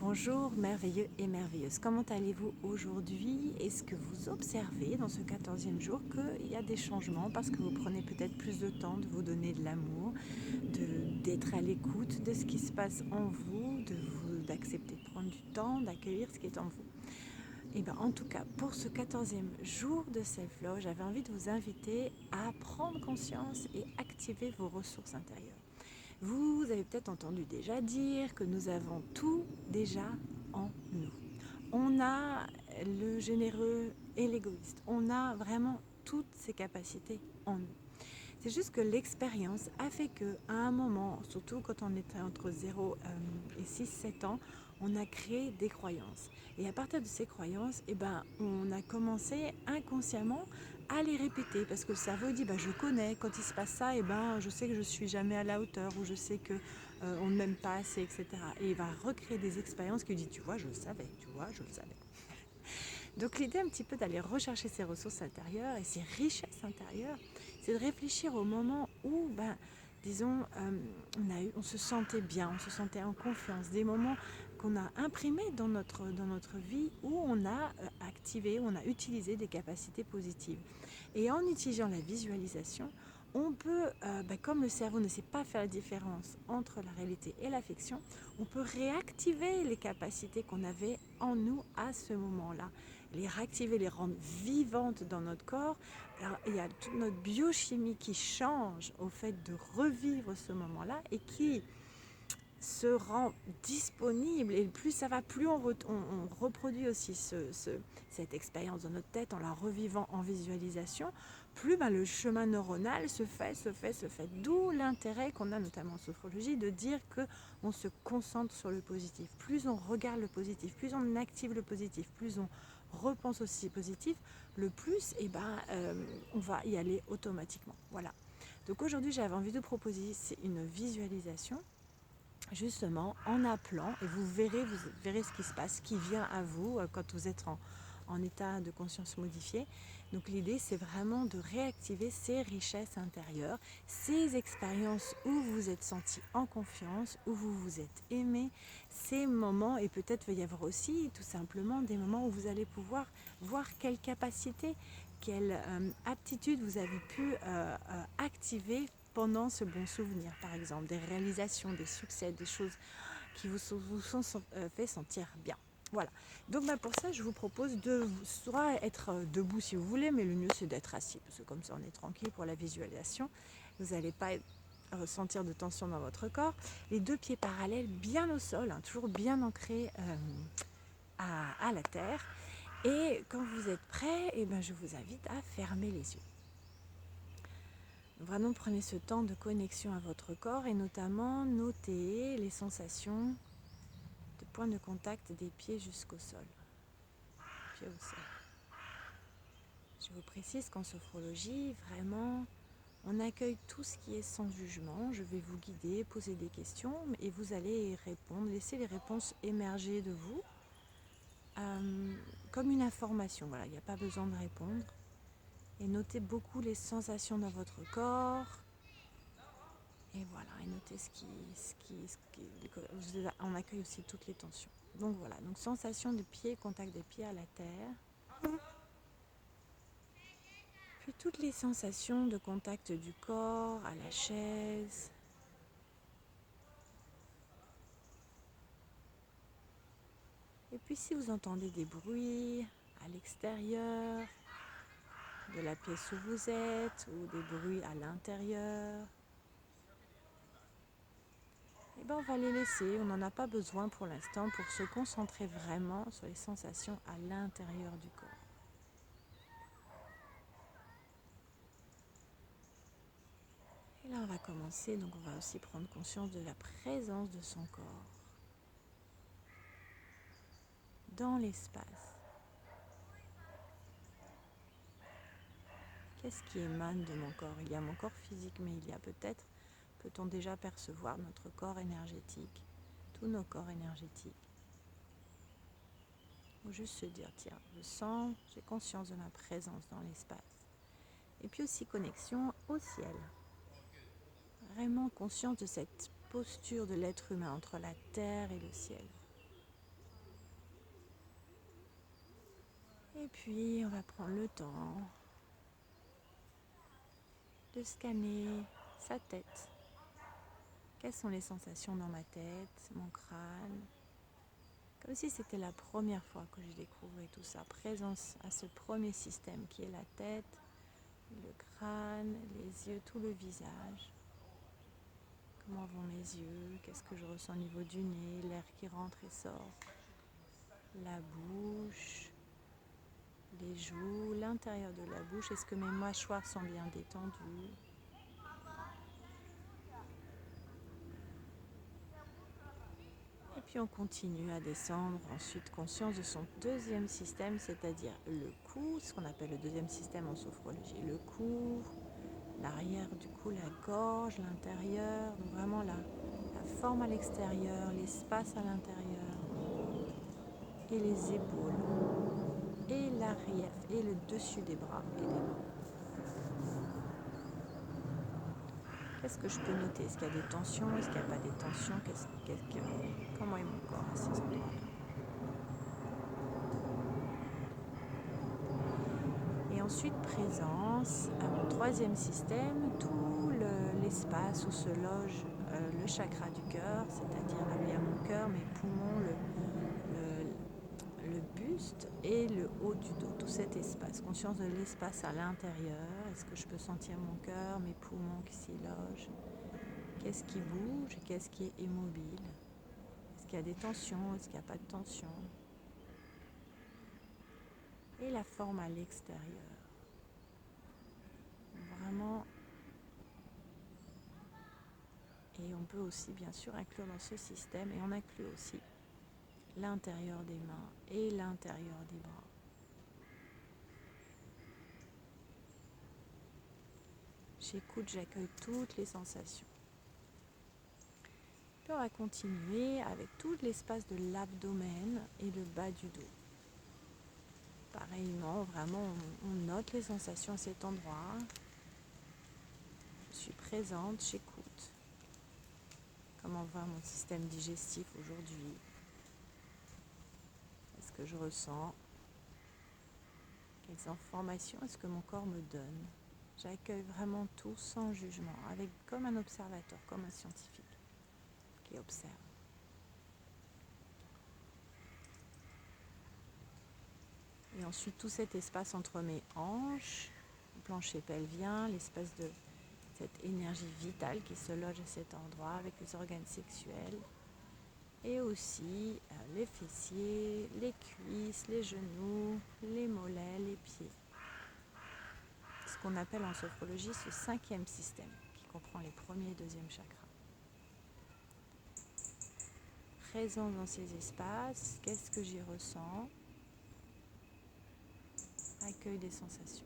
Bonjour merveilleux et merveilleuse, comment allez-vous aujourd'hui? Est-ce que vous observez dans ce 14e jour qu'il y a des changements parce que vous prenez peut-être plus de temps de vous donner de l'amour, d'être à l'écoute de ce qui se passe en vous, d'accepter de prendre du temps, d'accueillir ce qui est en vous? Et bien en tout cas, pour ce 14e jour de Self-Love, j'avais envie de vous inviter à prendre conscience et activer vos ressources intérieures. Vous avez peut-être entendu déjà dire que nous avons tout déjà en nous. On a le généreux et l'égoïste. On a vraiment toutes ces capacités en nous. C'est juste que l'expérience a fait qu'à un moment, surtout quand on était entre 0 et 6-7 ans, on a créé des croyances. Et à partir de ces croyances, on a commencé inconsciemment à les répéter parce que le cerveau dit je connais, quand il se passe ça, je sais que je ne suis jamais à la hauteur ou je sais que on ne m'aime pas assez, etc. Et il va recréer des expériences qui dit tu vois, je le savais, tu vois, je le savais. Donc l'idée un petit peu d'aller rechercher ses ressources intérieures et ses richesses intérieures, c'est de réfléchir au moment où, disons, on se sentait bien, on se sentait en confiance, des moments qu'on a imprimés dans notre vie où on a activé, on a utilisé des capacités positives. Et en utilisant la visualisation, on peut, comme le cerveau ne sait pas faire la différence entre la réalité et la fiction, on peut réactiver les capacités qu'on avait en nous à ce moment-là, les réactiver, les rendre vivantes dans notre corps. Alors, il y a toute notre biochimie qui change au fait de revivre ce moment-là et qui se rend disponible, et plus ça va, plus on reproduit aussi cette expérience dans notre tête en la revivant en visualisation, plus le chemin neuronal se fait. D'où l'intérêt qu'on a notamment en sophrologie de dire qu'on se concentre sur le positif. Plus on regarde le positif, plus on active le positif, plus on repense aussi positif, le plus on va y aller automatiquement. Voilà. Donc aujourd'hui j'avais envie de proposer une visualisation justement en appelant, et vous verrez ce qui se passe, ce qui vient à vous quand vous êtes en état de conscience modifié. Donc l'idée, c'est vraiment de réactiver ces richesses intérieures, ces expériences où vous vous êtes senti en confiance, où vous vous êtes aimé, ces moments, et peut-être va y avoir aussi tout simplement des moments où vous allez pouvoir voir quelle capacité, quelle aptitude vous avez pu activer pendant ce bon souvenir, par exemple, des réalisations, des succès, des choses qui vous sont fait sentir bien. Voilà. Donc pour ça, je vous propose de soit être debout si vous voulez, mais le mieux c'est d'être assis, parce que comme ça on est tranquille pour la visualisation. Vous n'allez pas ressentir de tension dans votre corps. Les deux pieds parallèles, bien au sol, toujours bien ancrés à la terre. Et quand vous êtes prêt, je vous invite à fermer les yeux. Vraiment prenez ce temps de connexion à votre corps et notamment notez les sensations de point de contact des pieds jusqu'au sol. Pieds au sol. Je vous précise qu'en sophrologie, vraiment, on accueille tout ce qui est sans jugement. Je vais vous guider, poser des questions et vous allez y répondre. Laissez les réponses émerger de vous comme une information. Voilà, il n'y a pas besoin de répondre. Et notez beaucoup les sensations dans votre corps. Et voilà, et notez on accueille aussi toutes les tensions. Donc voilà, donc sensation de pied, contact des pieds à la terre. Puis toutes les sensations de contact du corps à la chaise. Et puis si vous entendez des bruits à l'extérieur de la pièce où vous êtes ou des bruits à l'intérieur, on va les laisser, on n'en a pas besoin pour l'instant pour se concentrer vraiment sur les sensations à l'intérieur du corps. Et là on va commencer, donc on va aussi prendre conscience de la présence de son corps dans l'espace. Qu'est-ce qui émane de mon corps? Il y a mon corps physique, mais il y a peut-on déjà percevoir notre corps énergétique, tous nos corps énergétiques. Ou juste se dire, tiens, je sens, j'ai conscience de ma présence dans l'espace. Et puis aussi connexion au ciel. Vraiment conscience de cette posture de l'être humain entre la terre et le ciel. Et puis, on va prendre le temps de scanner sa tête. Quelles sont les sensations dans ma tête, mon crâne? Comme si c'était la première fois que je découvrais tout ça. Présence à ce premier système qui est la tête, le crâne, les yeux, tout le visage. Comment vont mes yeux? Qu'est-ce que je ressens au niveau du nez? L'air qui rentre et sort. La bouche, les joues, l'intérieur de la bouche. Est-ce que mes mâchoires sont bien détendues? Et puis on continue à descendre. Ensuite, conscience de son deuxième système, c'est-à-dire le cou, ce qu'on appelle le deuxième système en sophrologie. Le cou, l'arrière du cou, la gorge, l'intérieur. Donc vraiment la forme à l'extérieur, l'espace à l'intérieur. Et les épaules. Et l'arrière, et le dessus des bras et des mains. Qu'est-ce que je peux noter? Est-ce qu'il y a des tensions? Est-ce qu'il n'y a pas des tensions? Comment est mon corps à ces endroits-là? Et ensuite, présence à mon troisième système, tout l'espace où se loge le chakra du cœur, c'est-à-dire là où il y a mon cœur, mes poumons, le buste et le haut du dos, tout cet espace. Conscience de l'espace à l'intérieur. Est-ce que je peux sentir mon cœur, mes poumons qui s'y logent? Qu'est-ce qui bouge et qu'est-ce qui est immobile? Est-ce qu'il y a des tensions? Est-ce qu'il n'y a pas de tension? Et la forme à l'extérieur. Vraiment. Et on peut aussi bien sûr inclure dans ce système, et on inclut aussi l'intérieur des mains et l'intérieur des bras. J'écoute, j'accueille toutes les sensations. Puis on va continuer avec tout l'espace de l'abdomen et le bas du dos. Pareillement, vraiment, on note les sensations à cet endroit. Je suis présente, j'écoute. Comment va mon système digestif aujourd'hui? Est-ce que je ressens? Quelles informations est-ce que mon corps me donne? J'accueille vraiment tout sans jugement, comme un observateur, comme un scientifique qui observe. Et ensuite, tout cet espace entre mes hanches, le plancher pelvien, l'espèce de cette énergie vitale qui se loge à cet endroit avec les organes sexuels. Et aussi les fessiers, les cuisses, les genoux, les mollets, les pieds. Ce qu'on appelle en sophrologie ce cinquième système qui comprend les premiers et deuxièmes chakras. Présence dans ces espaces, qu'est-ce que j'y ressens? Accueil des sensations.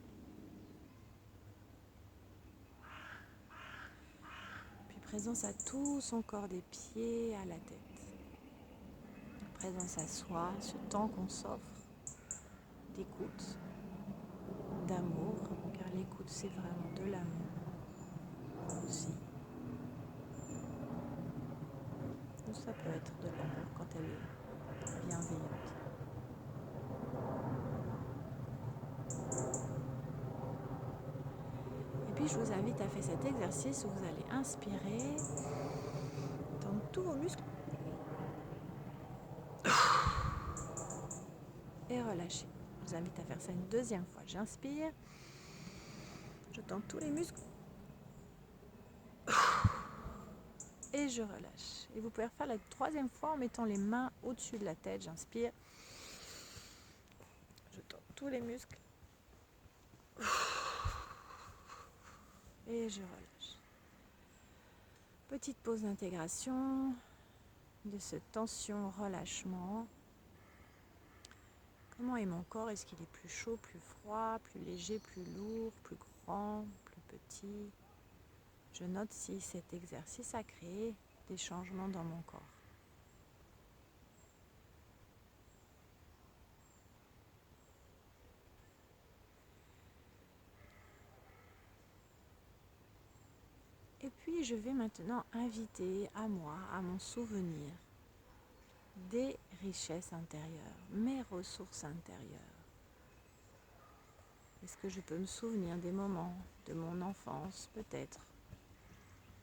Puis présence à tout son corps des pieds à la tête. Présence à soi, ce temps qu'on s'offre d'écoute, d'amour, car l'écoute c'est vraiment de l'amour aussi. Ou ça peut être de l'amour quand elle est bienveillante. Et puis je vous invite à faire cet exercice où vous allez inspirer, tendre tous vos muscles et relâcher. Je vous invite à faire ça une deuxième fois. J'inspire, je tends tous les muscles et je relâche. Et vous pouvez refaire la troisième fois en mettant les mains au-dessus de la tête. J'inspire, je tends tous les muscles et je relâche. Petite pause d'intégration de cette tension, relâchement. Comment est mon corps? Est-ce qu'il est plus chaud, plus froid, plus léger, plus lourd, plus grand, plus petit? Je note si cet exercice a créé des changements dans mon corps. Et puis je vais maintenant inviter à moi, à mon souvenir, des richesses intérieures, mes ressources intérieures. Est-ce que je peux me souvenir des moments de mon enfance, peut-être,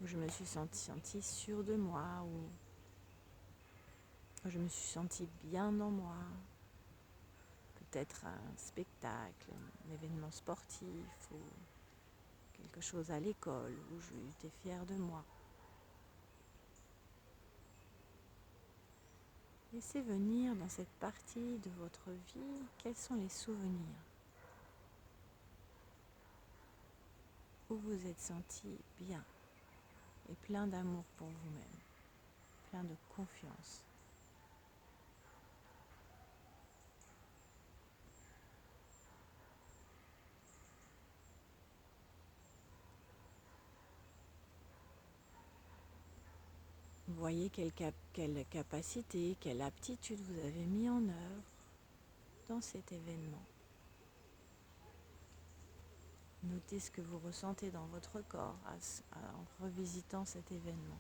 où je me suis sentie sûre de moi, où je me suis sentie bien dans moi, peut-être un spectacle, un événement sportif ou quelque chose à l'école où j'étais fière de moi. Laissez venir dans cette partie de votre vie, quels sont les souvenirs où vous êtes senti bien et plein d'amour pour vous-même, plein de confiance. Voyez quelle capacité, quelle aptitude vous avez mis en œuvre dans cet événement. Notez ce que vous ressentez dans votre corps en revisitant cet événement.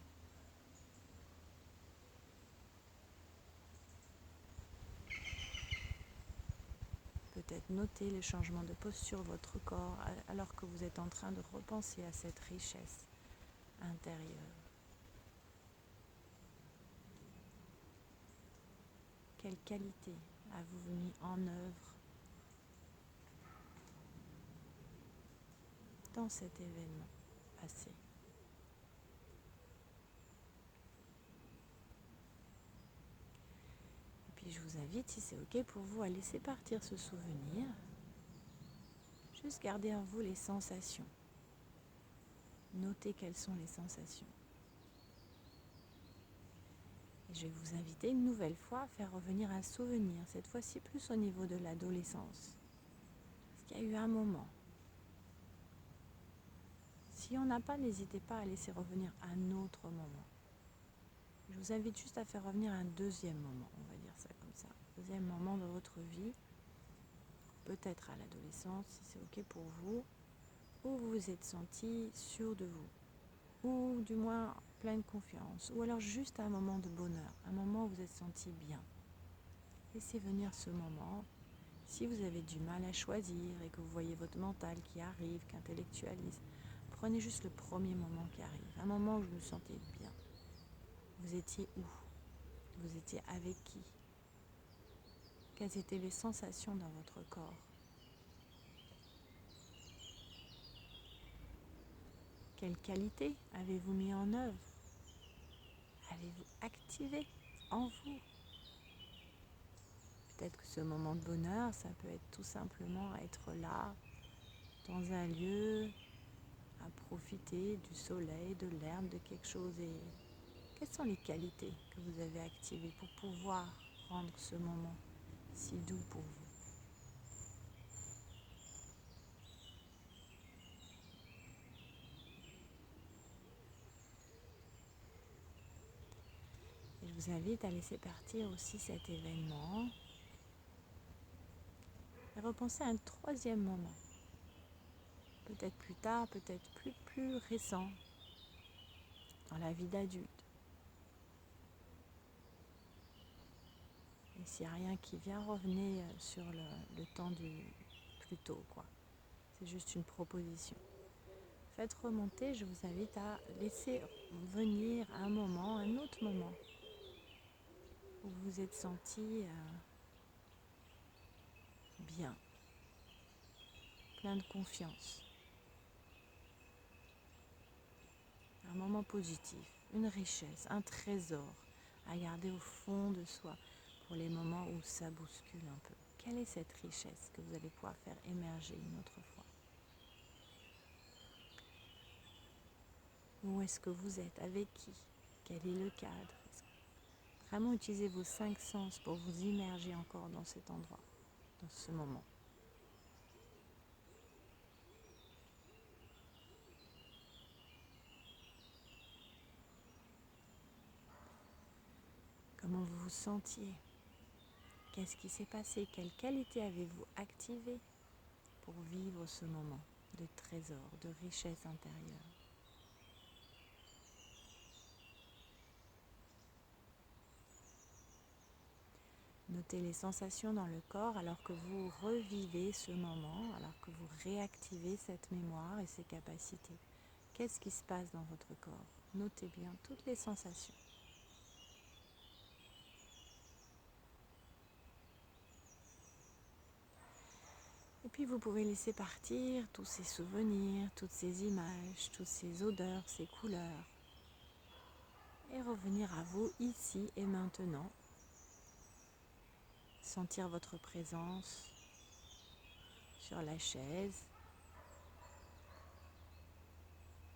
Peut-être noter les changements de posture de votre corps alors que vous êtes en train de repenser à cette richesse intérieure. Quelle qualité avez-vous mis en œuvre dans cet événement passé? Et puis je vous invite, si c'est ok pour vous, à laisser partir ce souvenir. Juste garder en vous les sensations. Notez quelles sont les sensations. Et je vais vous inviter une nouvelle fois à faire revenir un souvenir, cette fois-ci plus au niveau de l'adolescence. Parce qu'il y a eu un moment. Si on n'a pas, n'hésitez pas à laisser revenir un autre moment. Je vous invite juste à faire revenir un deuxième moment, on va dire ça comme ça. Deuxième moment de votre vie, peut-être à l'adolescence, si c'est ok pour vous, où vous vous êtes senti sûr de vous, ou du moins plein de confiance, ou alors juste un moment de bonheur, un moment où vous êtes senti bien. Laissez venir ce moment. Si vous avez du mal à choisir et que vous voyez votre mental qui arrive, qui intellectualise, prenez juste le premier moment qui arrive, un moment où vous vous sentez bien. Vous étiez où? Vous étiez avec qui? Quelles étaient les sensations dans votre corps? Quelle qualité avez-vous mis en œuvre? Avez-vous activé en vous? Peut-être que ce moment de bonheur, ça peut être tout simplement être là, dans un lieu, à profiter du soleil, de l'herbe, de quelque chose. Et quelles sont les qualités que vous avez activées pour pouvoir rendre ce moment si doux pour vous? Et je vous invite à laisser partir aussi cet événement et repenser à un troisième moment. Peut-être plus tard, peut-être plus récent, dans la vie d'adulte. Et s'il n'y a rien qui vient, revenez sur le temps du plus tôt, quoi. C'est juste une proposition. Faites remonter, je vous invite à laisser venir un moment, un autre moment, où vous vous êtes senti bien, plein de confiance. Un moment positif, une richesse, un trésor à garder au fond de soi pour les moments où ça bouscule un peu. Quelle est cette richesse que vous allez pouvoir faire émerger une autre fois? Où est-ce que vous êtes? Avec qui? Quel est le cadre? Vraiment utilisez vos 5 sens pour vous immerger encore dans cet endroit, dans ce moment. Comment vous vous sentiez? Qu'est-ce qui s'est passé? Quelle qualité avez-vous activée pour vivre ce moment de trésor, de richesse intérieure? Notez les sensations dans le corps alors que vous revivez ce moment, alors que vous réactivez cette mémoire et ses capacités. Qu'est-ce qui se passe dans votre corps? Notez bien toutes les sensations. Et puis vous pouvez laisser partir tous ces souvenirs, toutes ces images, toutes ces odeurs, ces couleurs. Et revenir à vous ici et maintenant. Sentir votre présence sur la chaise.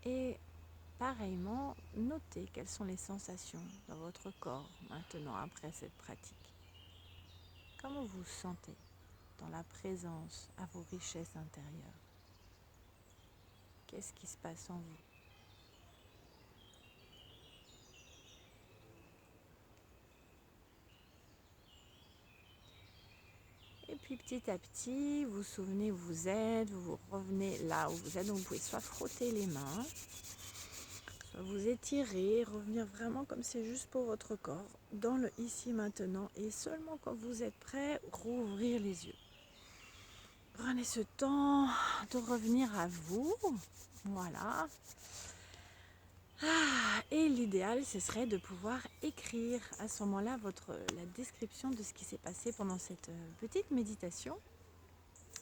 Et pareillement, notez quelles sont les sensations dans votre corps maintenant après cette pratique. Comment vous vous sentez dans la présence à vos richesses intérieures? Qu'est-ce qui se passe en vous? Et puis petit à petit, vous vous souvenez où vous êtes, vous revenez là où vous êtes, donc vous pouvez soit frotter les mains, soit vous étirer, revenir vraiment comme c'est juste pour votre corps, dans le ici maintenant, et seulement quand vous êtes prêt, rouvrir les yeux. Prenez ce temps de revenir à vous, voilà. Et l'idéal, ce serait de pouvoir écrire à ce moment-là la description de ce qui s'est passé pendant cette petite méditation.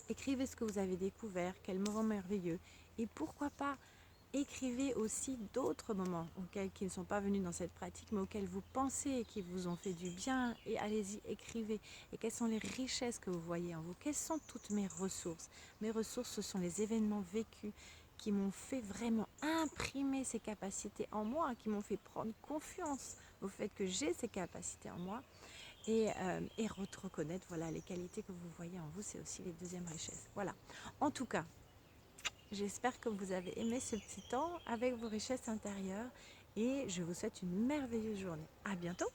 Écrivez ce que vous avez découvert, quel moment merveilleux. Et pourquoi pas, écrivez aussi d'autres moments qui ne sont pas venus dans cette pratique, mais auxquels vous pensez et qui vous ont fait du bien. Et allez-y, écrivez. Et quelles sont les richesses que vous voyez en vous? Quelles sont toutes mes ressources? Mes ressources, ce sont les événements vécus qui m'ont fait vraiment imprimer ces capacités en moi, qui m'ont fait prendre confiance au fait que j'ai ces capacités en moi. Et reconnaître voilà, les qualités que vous voyez en vous, c'est aussi les deuxièmes richesses. Voilà. En tout cas, j'espère que vous avez aimé ce petit temps avec vos richesses intérieures et je vous souhaite une merveilleuse journée. À bientôt!